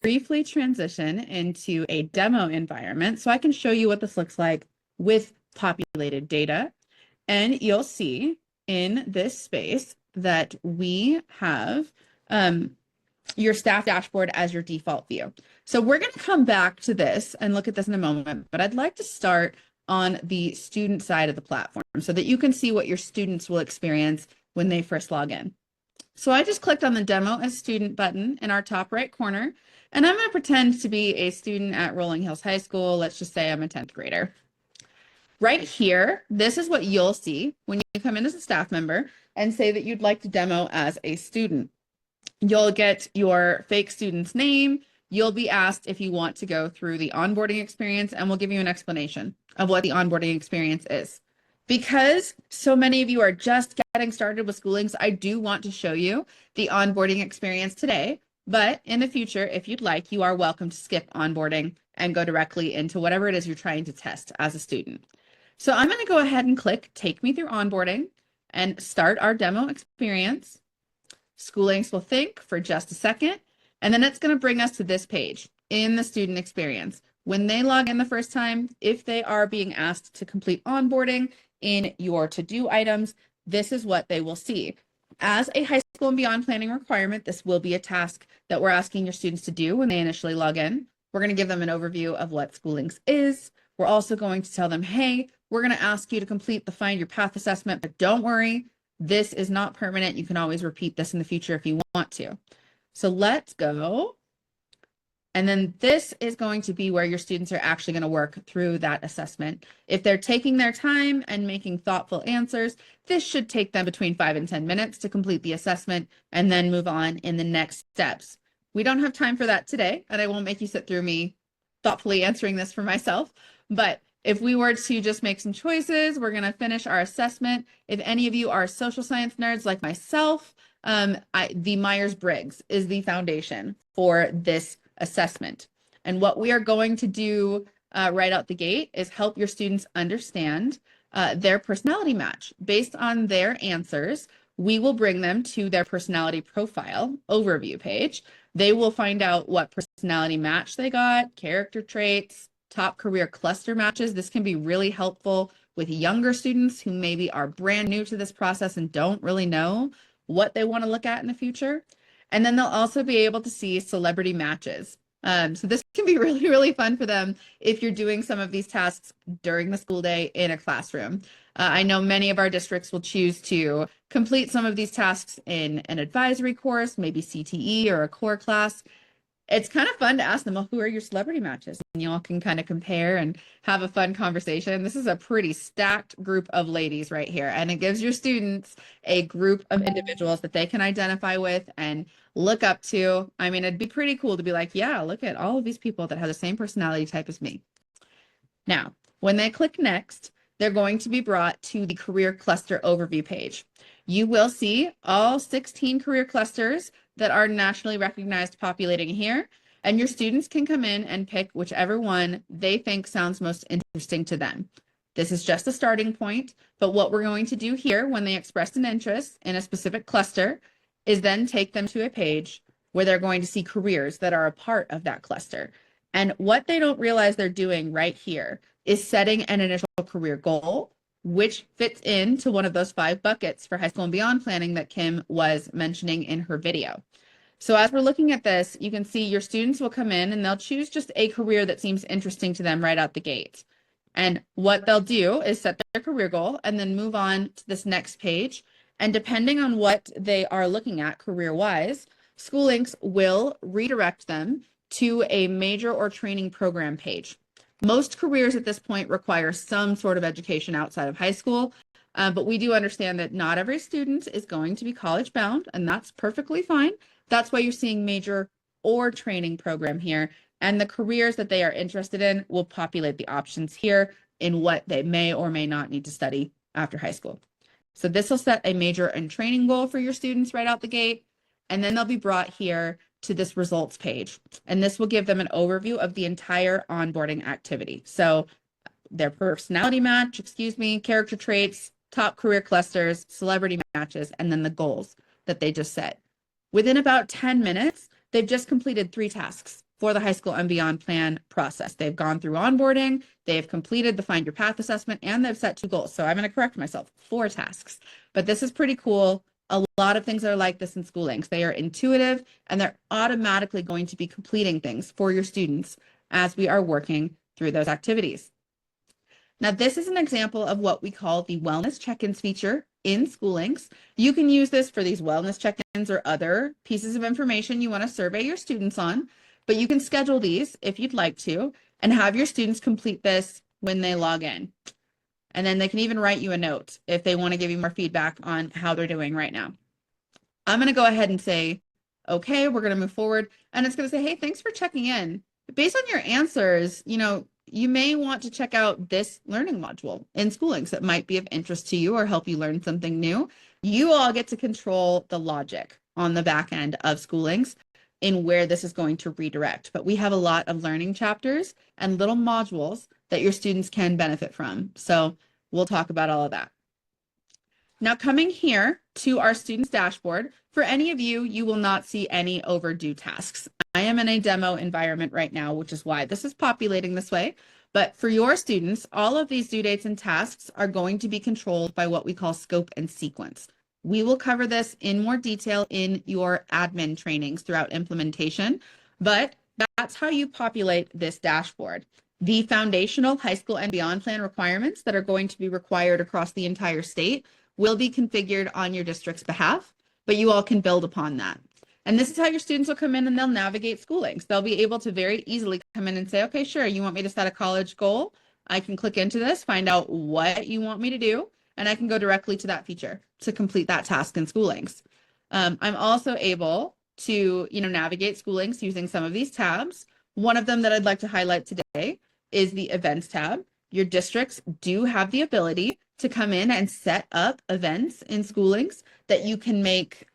briefly transition into a demo environment so I can show you what this looks like with populated data. And you'll see in this space that we have your staff dashboard as your default view. So we're going to come back to this and look at this in a moment, but I'd like to start on the student side of the platform so that you can see what your students will experience when they first log in. So I just clicked on the Demo as Student button in our top right corner, and I'm going to pretend to be a student at Rolling Hills High School. Let's just say I'm a 10th grader. Right here, this is what you'll see when you come in as a staff member and say that you'd like to demo as a student. You'll get your fake student's name. You'll be asked if you want to go through the onboarding experience, and we'll give you an explanation of what the onboarding experience is. Because so many of you are just getting started with SchooLinks, I do want to show you the onboarding experience today, but in the future, if you'd like, you are welcome to skip onboarding and go directly into whatever it is you're trying to test as a student. So I'm going to go ahead and click Take Me Through Onboarding and start our demo experience. SchooLinks will think for just a second, and then it's going to bring us to this page in the student experience. When they log in the first time, if they are being asked to complete onboarding in your to-do items, this is what they will see. As a high school and beyond planning requirement, this will be a task that we're asking your students to do when they initially log in. We're going to give them an overview of what SchooLinks is. We're also going to tell them, hey, we're going to ask you to complete the Find Your Path assessment, but don't worry, this is not permanent. You can always repeat this in the future if you want to. So let's go. And then this is going to be where your students are actually going to work through that assessment. If they're taking their time and making thoughtful answers, this should take them between 5 and 10 minutes to complete the assessment and then move on in the next steps. We don't have time for that today, and I won't make you sit through me thoughtfully answering this for myself. But if we were to just make some choices, we're going to finish our assessment. If any of you are social science nerds like myself, the Myers-Briggs is the foundation for this assessment. And what we are going to do right out the gate is help your students understand their personality match. Based on their answers, we will bring them to their personality profile overview page. They will find out what personality match they got, character traits, top career cluster matches. This can be really helpful with younger students who maybe are brand new to this process and don't really know what they want to look at in the future. And then they'll also be able to see celebrity matches. So this can be really, really fun for them if you're doing some of these tasks during the school day in a classroom. I know many of our districts will choose to complete some of these tasks in an advisory course, maybe CTE or a core class. It's kind of fun to ask them, well, who are your celebrity matches? And you all can kind of compare and have a fun conversation. This is a pretty stacked group of ladies right here. And it gives your students a group of individuals that they can identify with and look up to. I mean, it'd be pretty cool to be like, yeah, look at all of these people that have the same personality type as me. Now, when they click next, they're going to be brought to the career cluster overview page. You will see all 16 career clusters that are nationally recognized populating here, and your students can come in and pick whichever one they think sounds most interesting to them. This is just a starting point, but what we're going to do here when they express an interest in a specific cluster is then take them to a page where they're going to see careers that are a part of that cluster. And what they don't realize they're doing right here is setting an initial career goal, which fits into one of those 5 buckets for high school and beyond planning that Kim was mentioning in her video. So as we're looking at this, you can see your students will come in and they'll choose just a career that seems interesting to them right out the gate. And what they'll do is set their career goal and then move on to this next page. And depending on what they are looking at career-wise, SchooLinks will redirect them to a major or training program page. Most careers at this point require some sort of education outside of high school, but we do understand that not every student is going to be college bound, and that's perfectly fine. That's why you're seeing major or training program here, and the careers that they are interested in will populate the options here in what they may or may not need to study after high school. So this will set a major and training goal for your students right out the gate, and then they'll be brought here to this results page. And this will give them an overview of the entire onboarding activity. So their personality match, character traits, top career clusters, celebrity matches, and then the goals that they just set. Within about 10 minutes, they've just completed 3 tasks for the high school and beyond plan process. They've gone through onboarding, they've completed the Find Your Path assessment, and they've set 2 goals. So I'm going to correct myself, 4 tasks. But this is pretty cool. A lot of things are like this in SchooLinks. They are intuitive, and they're automatically going to be completing things for your students as we are working through those activities. Now, this is an example of what we call the wellness check-ins feature in SchooLinks. You can use this for these wellness check-ins or other pieces of information you want to survey your students on, but you can schedule these if you'd like to and have your students complete this when they log in. And then they can even write you a note if they want to give you more feedback on how they're doing right now. I'm going to go ahead and say, okay, we're going to move forward. And it's going to say, hey, thanks for checking in. Based on your answers, you may want to check out this learning module in SchooLinks that might be of interest to you or help you learn something new. You all get to control the logic on the back end of SchooLinks in where this is going to redirect. But we have a lot of learning chapters and little modules that your students can benefit from. So we'll talk about all of that. Now, coming here to our students dashboard, for any of you, you will not see any overdue tasks. I am in a demo environment right now, which is why this is populating this way. But for your students, all of these due dates and tasks are going to be controlled by what we call scope and sequence. We will cover this in more detail in your admin trainings throughout implementation, but that's how you populate this dashboard. The foundational high school and beyond plan requirements that are going to be required across the entire state will be configured on your district's behalf, but you all can build upon that. And this is how your students will come in and they'll navigate SchooLinks. They'll be able to very easily come in and say, okay, sure, you want me to set a college goal? I can click into this, find out what you want me to do, and I can go directly to that feature to complete that task in SchooLinks. I'm also able to, navigate SchooLinks using some of these tabs. One of them that I'd like to highlight today is the events tab. Your districts do have the ability to come in and set up events in SchooLinks that you can make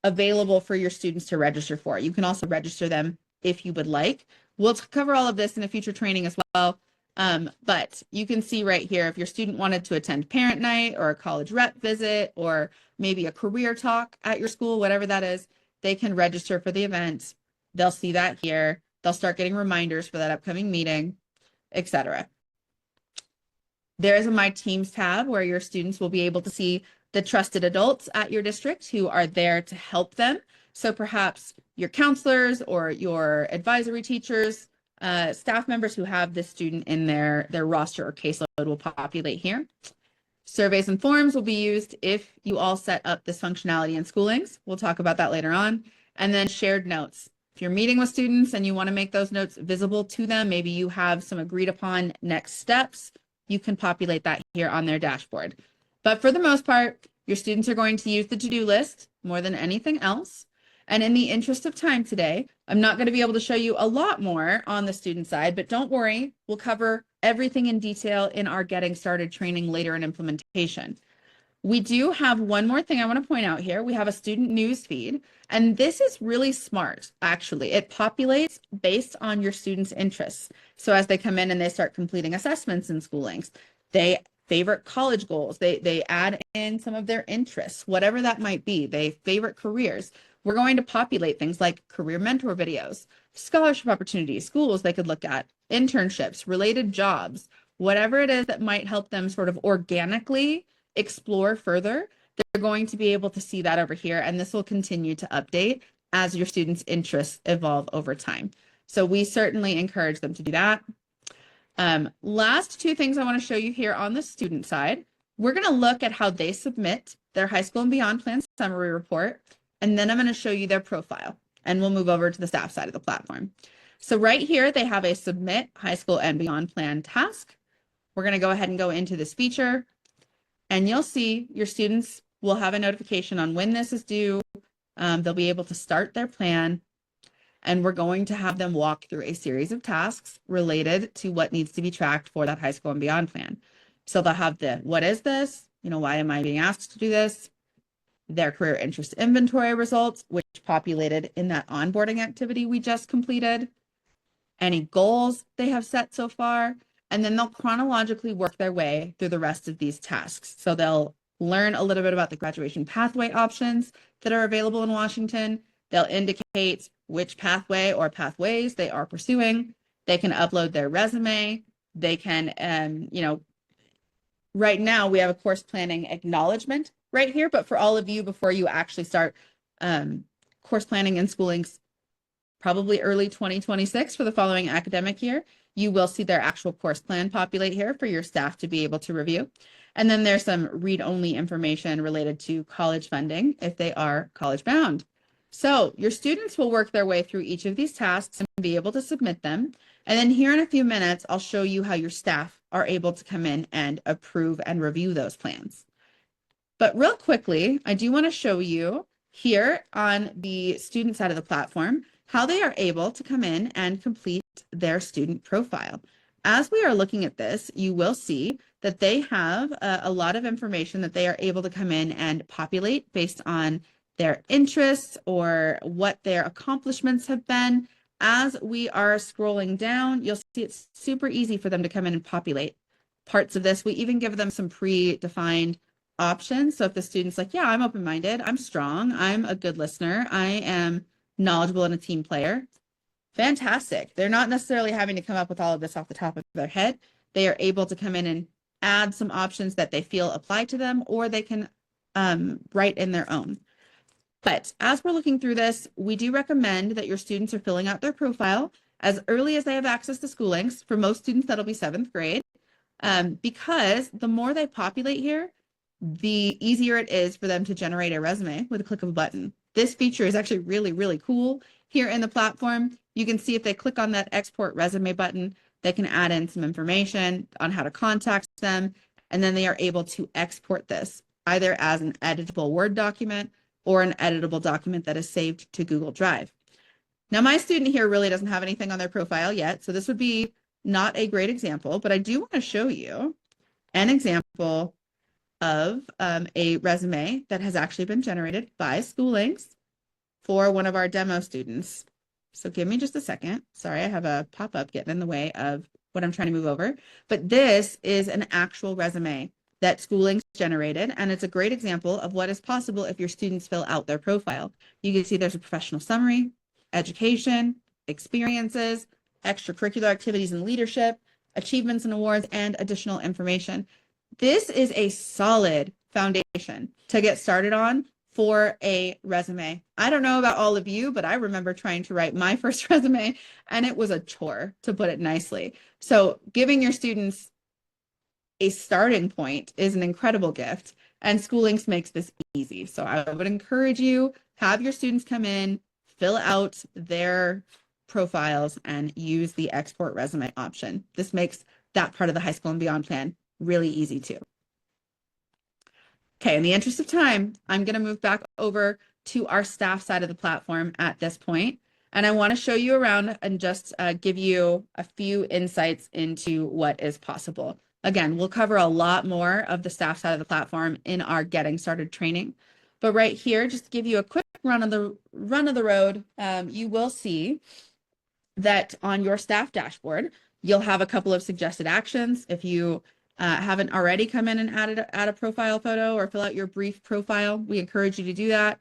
available for your students to register for. You can also register them if you would like. We'll cover all of this in a future training as well. But you can see right here, if your student wanted to attend parent night or a college rep visit, or maybe a career talk at your school, whatever that is, they can register for the event. They'll see that here. They'll start getting reminders for that upcoming meeting, etc. There is a My Teams tab where your students will be able to see the trusted adults at your district who are there to help them. So perhaps your counselors or your advisory teachers, staff members who have this student in their roster or caseload will populate here. Surveys and forms will be used if you all set up this functionality in SchooLinks. We'll talk about that later on. And then shared notes. If you're meeting with students and you want to make those notes visible to them, maybe you have some agreed upon next steps, you can populate that here on their dashboard. But for the most part, your students are going to use the to-do list more than anything else. And in the interest of time today, I'm not going to be able to show you a lot more on the student side, but don't worry, we'll cover everything in detail in our Getting Started training later in implementation. We do have one more thing I want to point out here. We have a student news feed, and this is really smart, actually. It populates based on your students' interests. So as they come in and they start completing assessments in SchooLinks, they favorite college goals, they add in some of their interests, whatever that might be, they favorite careers. We're going to populate things like career mentor videos, scholarship opportunities, schools they could look at, internships, related jobs, whatever it is that might help them sort of organically explore further. They're going to be able to see that over here, and this will continue to update as your students' interests evolve over time. So we certainly encourage them to do that. Last 2 things I want to show you here on the student side. We're going to look at how they submit their high school and beyond plan summary report, and then I'm going to show you their profile, and we'll move over to the staff side of the platform. So right here, they have a submit high school and beyond plan task. We're going to go ahead and go into this feature, and you'll see your students will have a notification on when this is due. They'll be able to start their plan, and we're going to have them walk through a series of tasks related to what needs to be tracked for that high school and beyond plan. So they'll have the, what is this? Why am I being asked to do this? Their career interest inventory results, which populated in that onboarding activity we just completed, any goals they have set so far, and then they'll chronologically work their way through the rest of these tasks. So they'll learn a little bit about the graduation pathway options that are available in Washington. They'll indicate which pathway or pathways they are pursuing. They can upload their resume. They can, right now we have a course planning acknowledgement right here, but for all of you, before you actually start course planning in SchooLinks, probably early 2026 for the following academic year, you will see their actual course plan populate here for your staff to be able to review. And then there's some read-only information related to college funding if they are college bound. So your students will work their way through each of these tasks and be able to submit them. And then here in a few minutes, I'll show you how your staff are able to come in and approve and review those plans. But real quickly, I do want to show you here on the student side of the platform how they are able to come in and complete their student profile. As we are looking at this, you will see that they have a lot of information that they are able to come in and populate based on their interests or what their accomplishments have been. As we are scrolling down, you'll see it's super easy for them to come in and populate parts of this. We even give them some predefined options. So if the student's like, yeah, I'm open-minded, I'm strong, I'm a good listener, I am knowledgeable and a team player, fantastic. They're not necessarily having to come up with all of this off the top of their head. They are able to come in and add some options that they feel apply to them, or they can write in their own. But as we're looking through this, we do recommend that your students are filling out their profile as early as they have access to SchooLinks. For most students, that'll be 7th grade, because the more they populate here, the easier it is for them to generate a resume with a click of a button. This feature is actually really, really cool here in the platform. You can see if they click on that export resume button, they can add in some information on how to contact them, and then they are able to export this either as an editable Word document or an editable document that is saved to Google Drive. Now, my student here really doesn't have anything on their profile yet, so this would be not a great example, but I do want to show you an example of a resume that has actually been generated by SchooLinks for one of our demo students. So give me just a second. Sorry, I have a pop-up getting in the way of what I'm trying to move over. But this is an actual resume that SchooLinks generated, and it's a great example of what is possible if your students fill out their profile. You can see there's a professional summary, education, experiences, extracurricular activities and leadership, achievements and awards, and additional information. This is a solid foundation to get started on for a resume. I don't know about all of you, but I remember trying to write my first resume, and it was a chore, to put it nicely. So giving your students a starting point is an incredible gift, and SchooLinks makes this easy. So I would encourage you, have your students come in, fill out their profiles, and use the export resume option. This makes that part of the high school and beyond plan really easy too. Okay, in the interest of time, I'm going to move back over to our staff side of the platform at this point, and I want to show you around and just give you a few insights into what is possible. Again, we'll cover a lot more of the staff side of the platform in our Getting Started training, but right here, just to give you a quick run of the road, you will see that on your staff dashboard, you'll have a couple of suggested actions. If you haven't already come in and add a profile photo or fill out your brief profile, we encourage you to do that.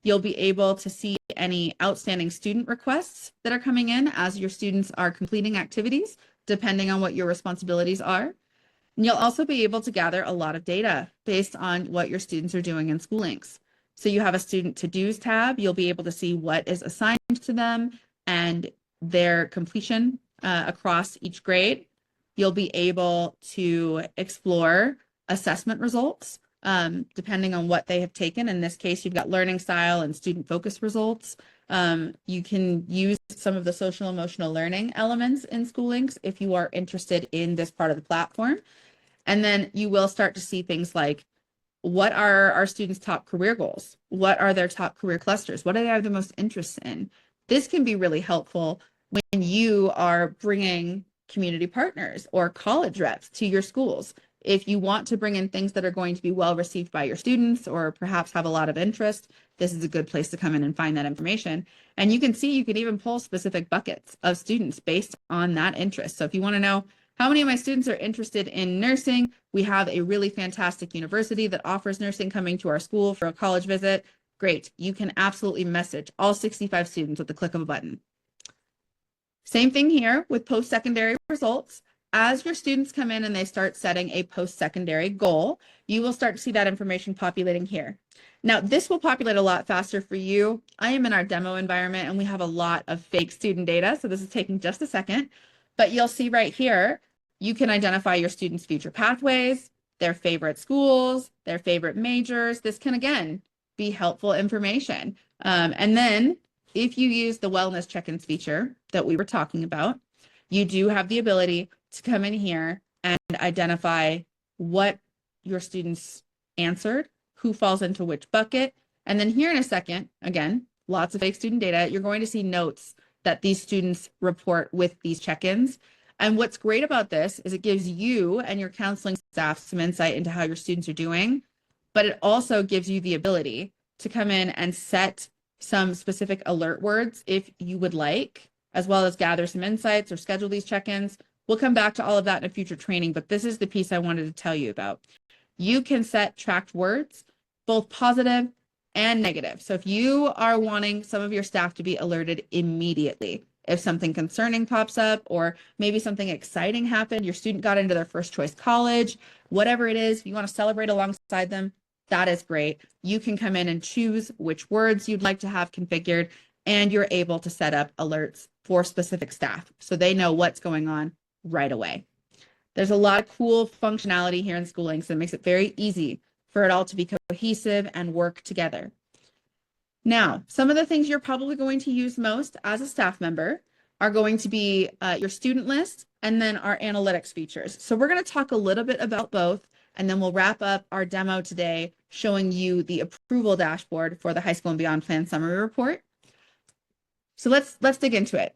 You'll be able to see any outstanding student requests that are coming in as your students are completing activities, depending on what your responsibilities are. And you'll also be able to gather a lot of data based on what your students are doing in SchooLinks. So you have a student to-dos tab. You'll be able to see what is assigned to them and their completion across each grade. You'll be able to explore assessment results depending on what they have taken. In this case, you've got learning style and student focus results. You can use some of the social emotional learning elements in SchooLinks if you are interested in this part of the platform. And then you will start to see things like, what are our students' top career goals? What are their top career clusters? What do they have the most interest in? This can be really helpful when you are bringing community partners or college reps to your schools. If you want to bring in things that are going to be well received by your students or perhaps have a lot of interest, this is a good place to come in and find that information. And you can see, you can even pull specific buckets of students based on that interest. So if you want to know how many of my students are interested in nursing, we have a really fantastic university that offers nursing coming to our school for a college visit. Great. You can absolutely message all 65 students with the click of a button. Same thing here with post-secondary results. As your students come in and they start setting a post-secondary goal, you will start to see that information populating here. Now, this will populate a lot faster for you. I am in our demo environment and we have a lot of fake student data, so this is taking just a second. But you'll see right here, you can identify your students' future pathways, their favorite schools, their favorite majors. This can, again, be helpful information. And then if you use the wellness check-ins feature that we were talking about, you do have the ability to come in here and identify what your students answered, who falls into which bucket. And then here in a second, again, lots of fake student data, you're going to see notes that these students report with these check-ins. And what's great about this is it gives you and your counseling staff some insight into how your students are doing, but it also gives you the ability to come in and set some specific alert words if you would like, as well as gather some insights or schedule these check-ins. We'll come back to all of that in a future training, but this is the piece I wanted to tell you about. You can set tracked words, both positive and negative. So if you are wanting some of your staff to be alerted immediately, if something concerning pops up or maybe something exciting happened, your student got into their first choice college, whatever it is, you want to celebrate alongside them, that is great. You can come in and choose which words you'd like to have configured, and you're able to set up alerts for specific staff so they know what's going on right away. There's a lot of cool functionality here in SchooLinks that makes it very easy for it all to be cohesive and work together. Now, some of the things you're probably going to use most as a staff member are going to be your student list and then our analytics features. So we're going to talk a little bit about both, and then we'll wrap up our demo today showing you the approval dashboard for the High School and Beyond Plan Summary Report. So let's dig into it.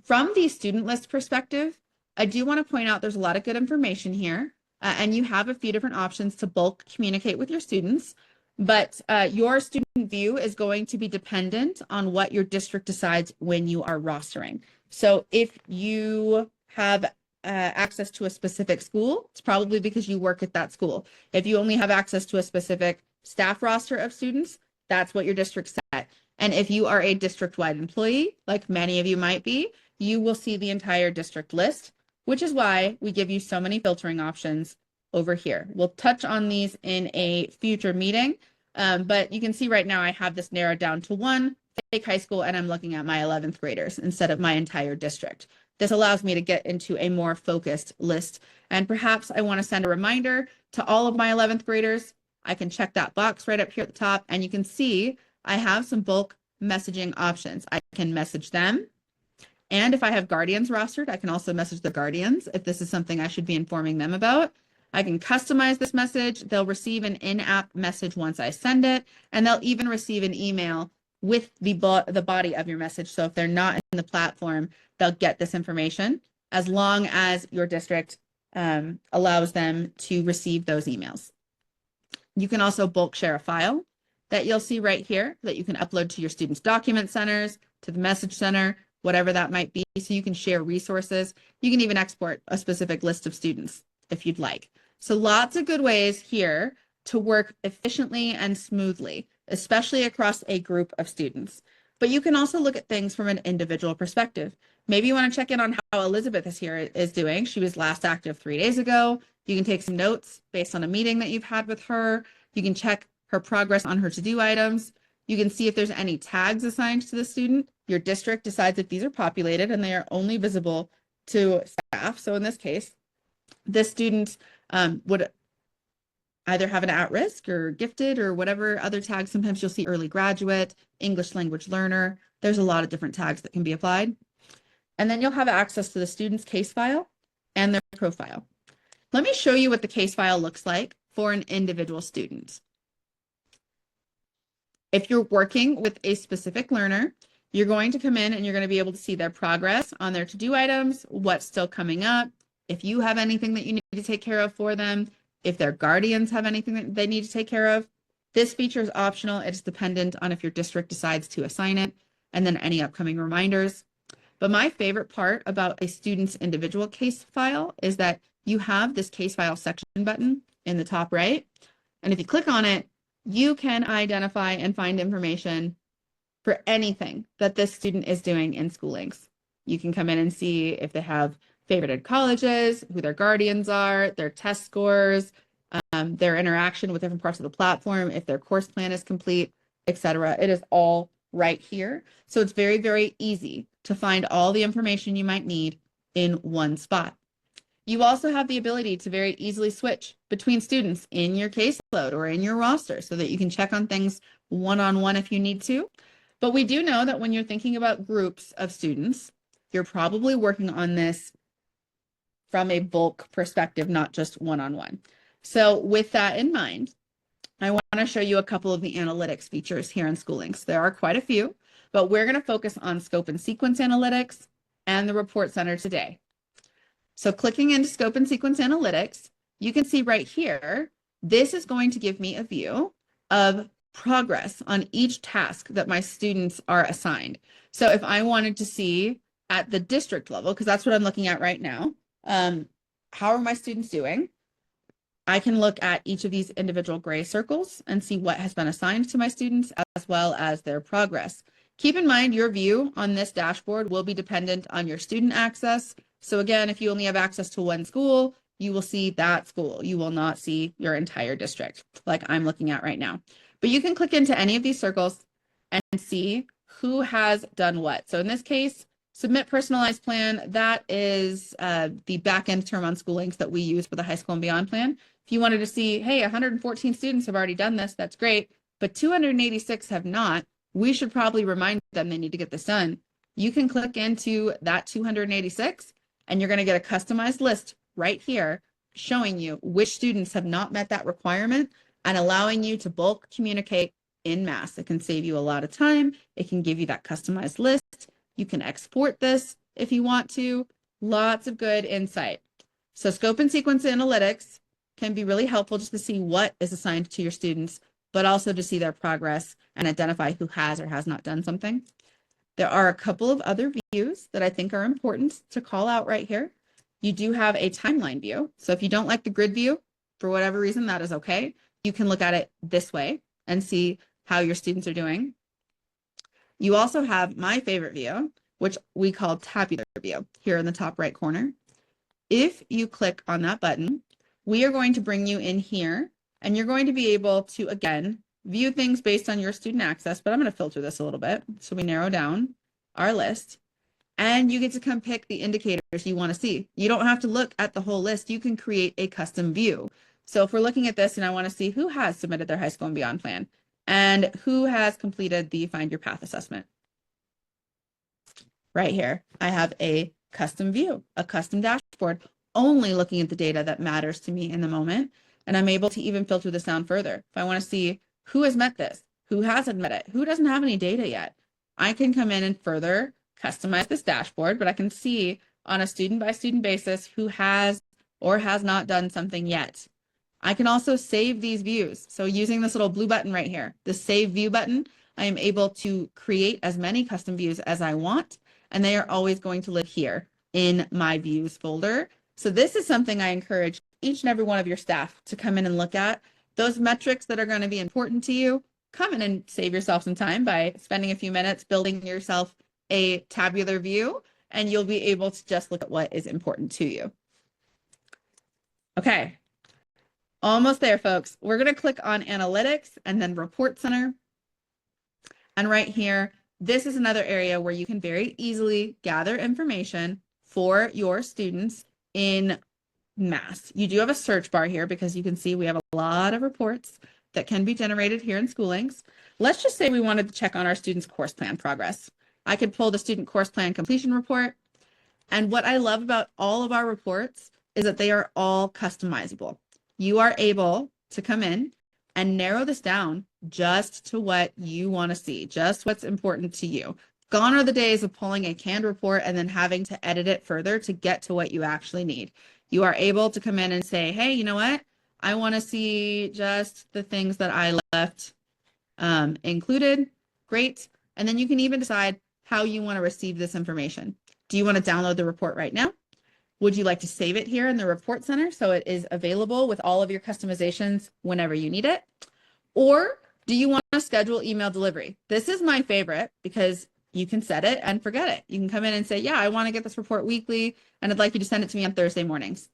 From the student list perspective, I do want to point out there's a lot of good information here, and you have a few different options to bulk communicate with your students, but your student view is going to be dependent on what your district decides when you are rostering. So if you have access to a specific school, it's probably because you work at that school. If you only have access to a specific staff roster of students, that's what your district set. And if you are a district-wide employee, like many of you might be, you will see the entire district list, which is why we give you so many filtering options over here. We'll touch on these in a future meeting, but you can see right now I have this narrowed down to one fake high school, and I'm looking at my 11th graders instead of my entire district. This allows me to get into a more focused list, and perhaps I want to send a reminder to all of my 11th graders. I can check that box right up here at the top, and you can see I have some bulk messaging options. I can message them. And if I have guardians rostered, I can also message the guardians if this is something I should be informing them about. I can customize this message. They'll receive an in-app message once I send it, and they'll even receive an email with the body of your message. So if they're not in the platform, they'll get this information as long as your district allows them to receive those emails. You can also bulk share a file that you'll see right here that you can upload to your students' document centers, to the message center, whatever that might be, so you can share resources. You can even export a specific list of students if you'd like. So lots of good ways here to work efficiently and smoothly, especially across a group of students. But you can also look at things from an individual perspective. Maybe you want to check in on how Elizabeth is doing. She was last active 3 days ago. You can take some notes based on a meeting that you've had with her. You can check her progress on her to-do items. You can see if there's any tags assigned to the student. Your district decides if these are populated and they are only visible to staff. So in this case, this student would either have an at-risk or gifted or whatever other tags. Sometimes you'll see early graduate, English language learner. There's a lot of different tags that can be applied. And then you'll have access to the student's case file and their profile. Let me show you what the case file looks like for an individual student. If you're working with a specific learner, you're going to come in and you're going to be able to see their progress on their to-do items, what's still coming up, if you have anything that you need to take care of for them, if their guardians have anything that they need to take care of. This feature is optional. It's dependent on if your district decides to assign it, and then any upcoming reminders. But my favorite part about a student's individual case file is that you have this case file section button in the top right. And if you click on it, you can identify and find information for anything that this student is doing in SchooLinks. You can come in and see if they have favorited colleges, who their guardians are, their test scores, their interaction with different parts of the platform, if their course plan is complete, etc. It is all right here. So it's very, very easy to find all the information you might need in one spot. You also have the ability to very easily switch between students in your caseload or in your roster so that you can check on things one-on-one if you need to. But we do know that when you're thinking about groups of students, you're probably working on this from a bulk perspective, not just one-on-one. So with that in mind, I want to show you a couple of the analytics features here in SchooLinks. There are quite a few, but we're going to focus on scope and sequence analytics and the report center today. So clicking into scope and sequence analytics, you can see right here, this is going to give me a view of progress on each task that my students are assigned. So if I wanted to see at the district level, because that's what I'm looking at right now, how are my students doing? I can look at each of these individual gray circles and see what has been assigned to my students as well as their progress. Keep in mind your view on this dashboard will be dependent on your student access. So again, if you only have access to one school, you will see that school. You will not see your entire district like I'm looking at right now. But you can click into any of these circles and see who has done what. So in this case, submit personalized plan, that is the back-end term on SchooLinks that we use for the high school and beyond plan. If you wanted to see, hey, 114 students have already done this, that's great, but 286 have not, we should probably remind them they need to get this done. You can click into that 286 and you're going to get a customized list right here showing you which students have not met that requirement and allowing you to bulk communicate in mass. It can save you a lot of time. It can give you that customized list. You can export this if you want to. Lots of good insight. So scope and sequence analytics can be really helpful just to see what is assigned to your students, but also to see their progress and identify who has or has not done something. There are a couple of other views that I think are important to call out right here. You do have a timeline view. So if you don't like the grid view, for whatever reason, that is okay. You can look at it this way and see how your students are doing. You also have my favorite view, which we call tabular view here in the top right corner. If you click on that button, we are going to bring you in here and you're going to be able to, again, view things based on your student access, but I'm going to filter this a little bit. So we narrow down our list and you get to come pick the indicators you want to see. You don't have to look at the whole list. You can create a custom view. So if we're looking at this and I want to see who has submitted their high school and beyond plan and who has completed the Find Your Path assessment. Right here, I have a custom view, a custom dashboard, only looking at the data that matters to me in the moment. And I'm able to even filter this down further. If I want to see who has met this, who hasn't met it, who doesn't have any data yet, I can come in and further customize this dashboard, but I can see on a student by student basis who has or has not done something yet. I can also save these views. So using this little blue button right here, the Save View button, I am able to create as many custom views as I want, and they are always going to live here in my Views folder. So this is something I encourage each and every one of your staff to come in and look at. Those metrics that are going to be important to you, come in and save yourself some time by spending a few minutes building yourself a tabular view, and you'll be able to just look at what is important to you. Okay. Almost there, folks. We're going to click on Analytics and then Report Center. And right here, this is another area where you can very easily gather information for your students in mass. You do have a search bar here because you can see we have a lot of reports that can be generated here in SchooLinks. Let's just say we wanted to check on our students' course plan progress. I could pull the student course plan completion report. And what I love about all of our reports is that they are all customizable. You are able to come in and narrow this down just to what you want to see, just what's important to you. Gone are the days of pulling a canned report and then having to edit it further to get to what you actually need. You are able to come in and say, hey, you know what? I want to see just the things that I left included. Great. And then you can even decide how you want to receive this information. Do you want to download the report right now? Would you like to save it here in the report center so it is available with all of your customizations whenever you need it? Or do you want to schedule email delivery? This is my favorite because you can set it and forget it. You can come in and say, yeah, I want to get this report weekly and I'd like you to send it to me on Thursday mornings.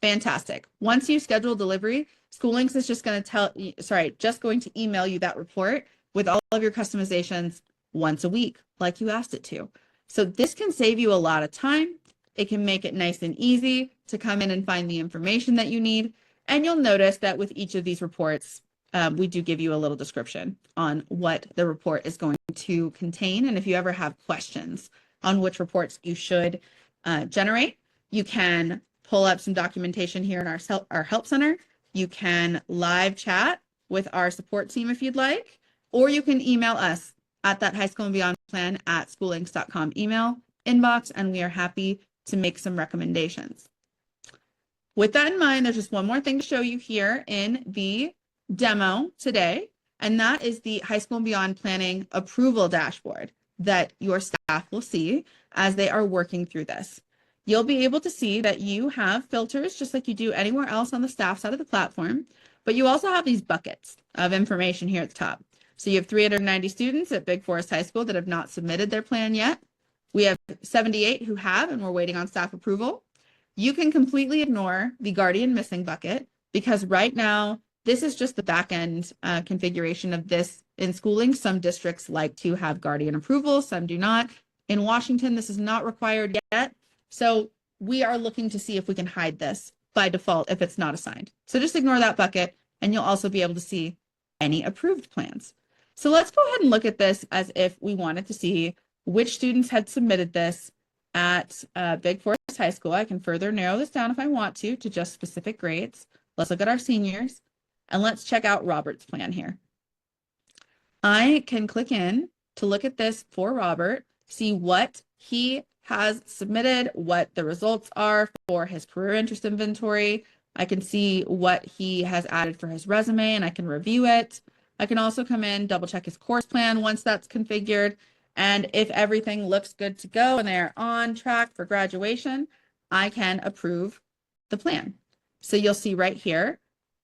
Fantastic. Once you schedule delivery, SchooLinks is just going to just going to email you that report with all of your customizations once a week, like you asked it to. So this can save you a lot of time. It can make it nice and easy to come in and find the information that you need. And you'll notice that with each of these reports, we do give you a little description on what the report is going to contain. And if you ever have questions on which reports you should generate, you can pull up some documentation here in our help center. You can live chat with our support team if you'd like, or you can email us at that high school and beyond plan at schoollinks.com email inbox, and we are happy to make some recommendations. With that in mind, there's just one more thing to show you here in the demo today, and that is the high school and beyond planning approval dashboard that your staff will see as they are working through this. You'll be able to see that you have filters just like you do anywhere else on the staff side of the platform, but you also have these buckets of information here at the top. So you have 390 students at Big Forest High School that have not submitted their plan yet. We have 78 who have, and we're waiting on staff approval. You can completely ignore the Guardian missing bucket because right now, this is just the back end configuration of this in SchooLinks. Some districts like to have Guardian approval, some do not. In Washington, this is not required yet. So we are looking to see if we can hide this by default if it's not assigned. So just ignore that bucket and you'll also be able to see any approved plans. So let's go ahead and look at this as if we wanted to see which students had submitted this at Big Forest High School. I can further narrow this down if I want to just specific grades. Let's look at our seniors and let's check out Robert's plan here. I can click in to look at this for Robert, see what he has submitted, what the results are for his career interest inventory. I can see what he has added for his resume and I can review it. I can also come in, double check his course plan once that's configured. And if everything looks good to go and they're on track for graduation, I can approve the plan. So you'll see right here,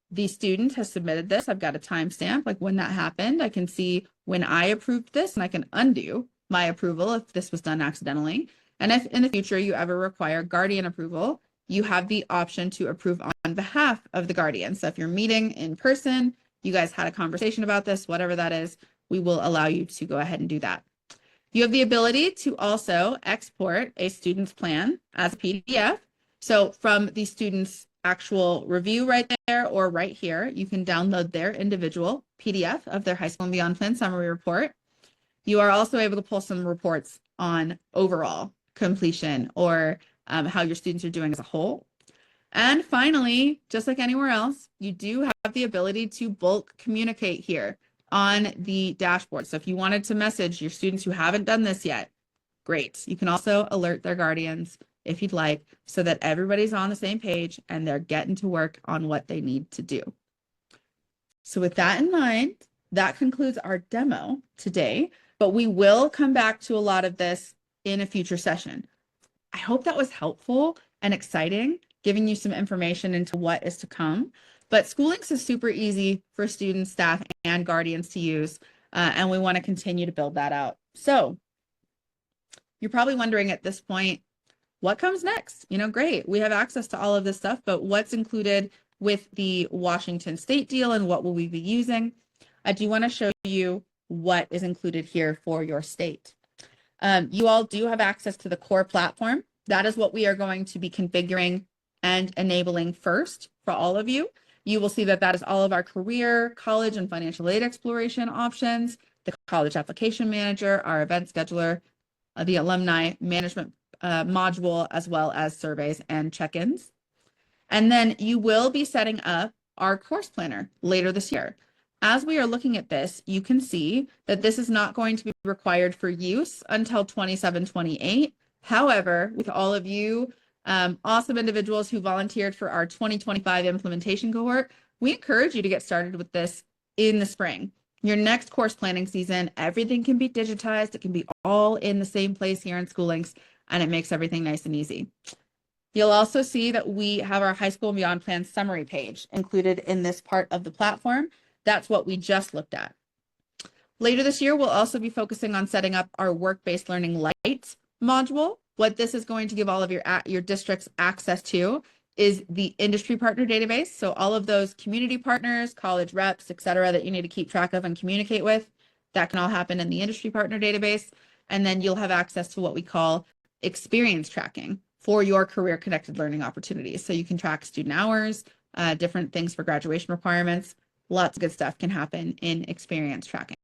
the student has submitted this. I've got a timestamp, like when that happened. I can see when I approved this and I can undo my approval if this was done accidentally. And if in the future you ever require guardian approval, you have the option to approve on behalf of the guardian. So if you're meeting in person, you guys had a conversation about this, whatever that is, we will allow you to go ahead and do that. You have the ability to also export a student's plan as a PDF. So from the student's actual review right there or right here, you can download their individual PDF of their high school and beyond plan summary report. You are also able to pull some reports on overall completion or how your students are doing as a whole. And finally, just like anywhere else, you do have the ability to bulk communicate here on the dashboard. So if you wanted to message your students who haven't done this yet, great. You can also alert their guardians if you'd like, so that everybody's on the same page and they're getting to work on what they need to do. So with that in mind, that concludes our demo today, but we will come back to a lot of this in a future session. I hope that was helpful and exciting, giving you some information into what is to come. But SchooLinks is super easy for students, staff, and guardians to use, and we want to continue to build that out. So you're probably wondering at this point, what comes next? You know, great, we have access to all of this stuff, but what's included with the Washington State deal and what will we be using? I do want to show you what is included here for your state. You all do have access to the core platform. That is what we are going to be configuring and enabling first for all of you. You will see that that is all of our career, college, and financial aid exploration options, the college application manager, our event scheduler, the alumni management module, as well as surveys and check-ins. And then you will be setting up our course planner later this year. As we are looking at this, you can see that this is not going to be required for use until 27-28. However, with all of you awesome individuals who volunteered for our 2025 implementation cohort, we encourage you to get started with this in the spring. Your next course planning season, everything can be digitized. It can be all in the same place here in SchooLinks, and it makes everything nice and easy. You'll also see that we have our high school and beyond plan summary page included in this part of the platform. That's what we just looked at. Later this year, we'll also be focusing on setting up our work-based learning Lite module. What this is going to give all of your districts access to is the industry partner database. So all of those community partners, college reps, et cetera, that you need to keep track of and communicate with, that can all happen in the industry partner database. And then you'll have access to what we call experience tracking for your career connected learning opportunities. So you can track student hours, different things for graduation requirements. Lots of good stuff can happen in experience tracking.